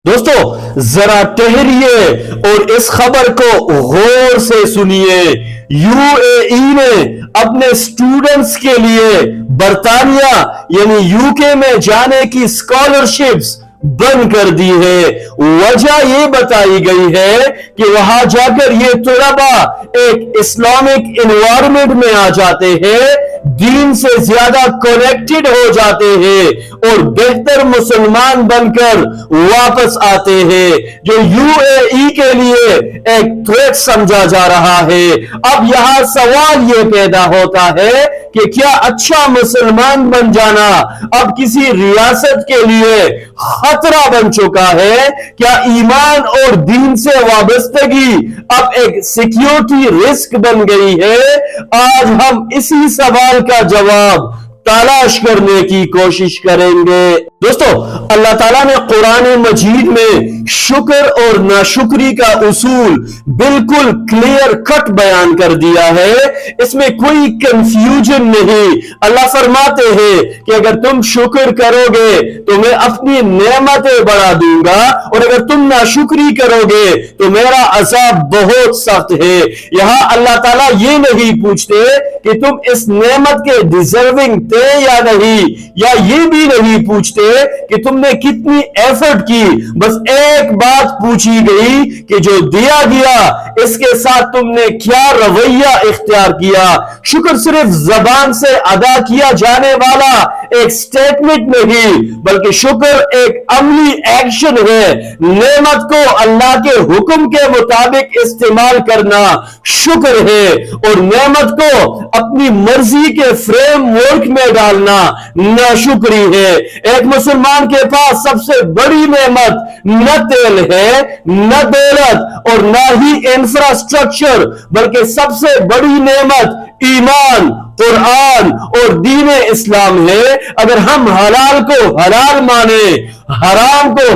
دوستو ذرا ٹہریے اور اس خبر کو غور سے سنیے۔ یو اے ای نے اپنے اسٹوڈنٹس کے لیے برطانیہ یعنی یو کے میں جانے کی اسکالرشپس بند کر دی ہے۔ وجہ یہ بتائی گئی ہے کہ وہاں جا کر یہ طلبہ ایک اسلامک انوائرمنٹ میں آ جاتے ہیں، دین سے زیادہ کنیکٹڈ ہو جاتے ہیں اور بہتر مسلمان بن کر واپس آتے ہیں، جو یو اے ای کے لیے ایک تھریٹ سمجھا جا رہا ہے۔ اب یہاں سوال یہ پیدا ہوتا ہے کہ کیا اچھا مسلمان بن جانا اب کسی ریاست کے لیے خطرہ بن چکا ہے؟ کیا ایمان اور دین سے وابستگی اب ایک سیکیورٹی رسک بن گئی ہے؟ آج ہم اسی سوال کا جواب تلاش کرنے کی کوشش کریں گے۔ دوستو اللہ تعالیٰ نے قرآن مجید میں شکر اور ناشکری کا اصول بالکل کلیئر کٹ بیان کر دیا ہے، اس میں کوئی کنفیوژن نہیں۔ اللہ فرماتے ہیں کہ اگر تم شکر کرو گے تو میں اپنی نعمتیں بڑھا دوں گا، اور اگر تم ناشکری کرو گے تو میرا عذاب بہت سخت ہے۔ یہاں اللہ تعالیٰ یہ نہیں پوچھتے کہ تم اس نعمت کے ڈیزرونگ تھے یا نہیں، یا یہ بھی نہیں پوچھتے کہ تم نے کتنی ایفرٹ کی، بس ایک بات پوچھی گئی کہ جو دیا گیا اس کے ساتھ تم نے کیا رویہ اختیار کیا۔ شکر صرف زبان سے ادا کیا جانے والا ایک سٹیٹمنٹ نہیں، بلکہ شکر ایک عملی ایکشن ہے۔ نعمت کو اللہ کے حکم کے مطابق استعمال کرنا شکر ہے، اور نعمت کو اپنی مرضی کے فریم ورک میں ڈالنا ناشکری ہے۔ ایک مسلمان کے پاس سب سے بڑی نعمت نہ تیل ہے، نہ دولت، اور نہ ہی انفراسٹرکچر، بلکہ سب سے بڑی نعمت ایمان، قرآن اور دین اسلام ہے۔ اگر ہم حلال کو حلال مانے، حرام کو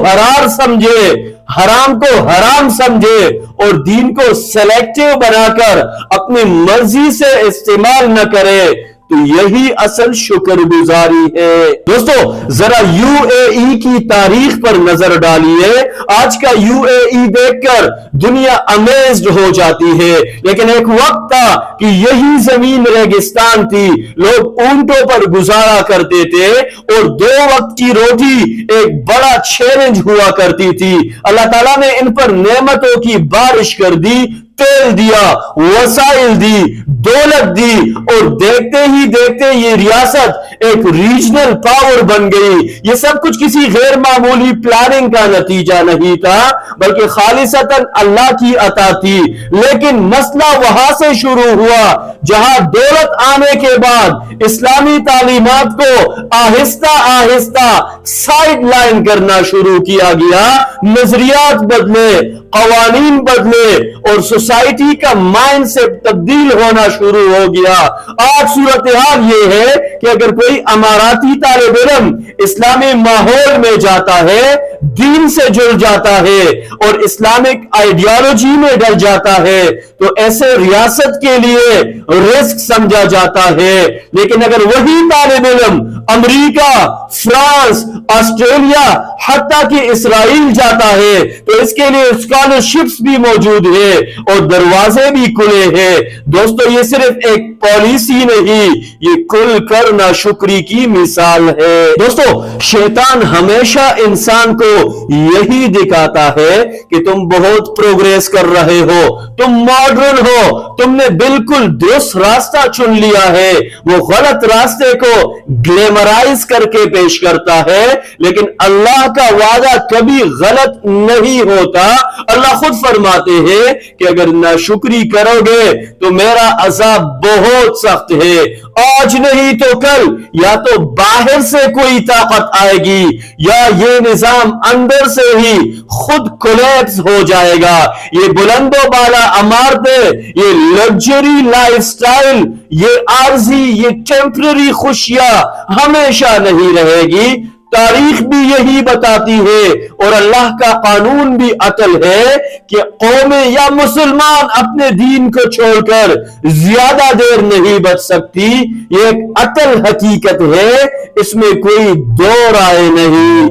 حرام کو حرام سمجھے اور دین کو سلیکٹیو بنا کر اپنی مرضی سے استعمال نہ کرے تو یہی اصل شکر گزاری ہے۔ دوستو ذرا یو اے ای کی تاریخ پر نظر ڈالیے۔ آج کا یو اے ای دیکھ کر دنیا امیزڈ ہو جاتی ہے، لیکن ایک وقت تھا کہ یہی زمین ریگستان تھی، لوگ اونٹوں پر گزارا کرتے تھے اور 2 وقت کی روٹی ایک بڑا چیلنج ہوا کرتی تھی۔ اللہ تعالیٰ نے ان پر نعمتوں کی بارش کر دی، تیل دیا، وسائل دی، دولت دی، اور دیکھتے ہی دیکھتے یہ ریاست ایک ریجنل پاور بن گئی۔ یہ سب کچھ کسی غیر معمولی پلاننگ کا نتیجہ نہیں تھا، بلکہ خالصتاً اللہ کی عطا تھی۔ لیکن مسئلہ وہاں سے شروع ہوا جہاں دولت آنے کے بعد اسلامی تعلیمات کو آہستہ آہستہ سائیڈ لائن کرنا شروع کیا گیا۔ نظریات بدلے، قوانین بدلے، اور سوسائٹی کا مائنڈ سیٹ تبدیل ہونا شروع ہو گیا۔ آج صورتحال یہ ہے کہ اگر کوئی اماراتی طالب علم اسلامی ماحول میں جاتا ہے، دین سے جڑ جاتا ہے اور اسلامک آئیڈیالوجی میں ڈل جاتا ہے تو ایسے ریاست کے لیے رسک سمجھا جاتا ہے۔ لیکن اگر وہی طالب علم امریکہ، فرانس، آسٹریلیا، حتیٰ کہ اسرائیل جاتا ہے تو اس کے لیے اسکالرشپس بھی موجود ہے اور دروازے بھی کھلے ہیں۔ دوستو یہ صرف ایک پالیسی نہیں، یہ کھل کر ناشکری کی مثال ہے۔ دوستو شیطان ہمیشہ انسان کو یہی دکھاتا ہے کہ تم بہت پروگریس کر رہے ہو، تم ماڈرن ہو، تم نے بالکل درست راستہ چن لیا ہے۔ وہ غلط راستے کو گلیمرائز کر کے پیش کرتا ہے، لیکن اللہ کا وعدہ کبھی غلط نہیں ہوتا۔ اللہ خود فرماتے ہیں کہ اگر ناشکری کرو گے تو میرا عذاب بہت سخت ہے۔ آج نہیں تو کل یا تو باہر سے کوئی طاقت آئے گی یا یہ نظام اندر سے ہی خود کولیپس ہو جائے گا۔ یہ بلند و بالا عمارتیں، یہ لگژری لائف سٹائل، یہ عارضی، یہ ٹیمپرری خوشیاں ہمیشہ نہیں رہے گی۔ تاریخ بھی یہی بتاتی ہے اور اللہ کا قانون بھی عدل ہے کہ قومیں یا مسلمان اپنے دین کو چھوڑ کر زیادہ دیر نہیں بچ سکتی۔ یہ ایک عدل حقیقت ہے، اس میں کوئی دو رائے نہیں۔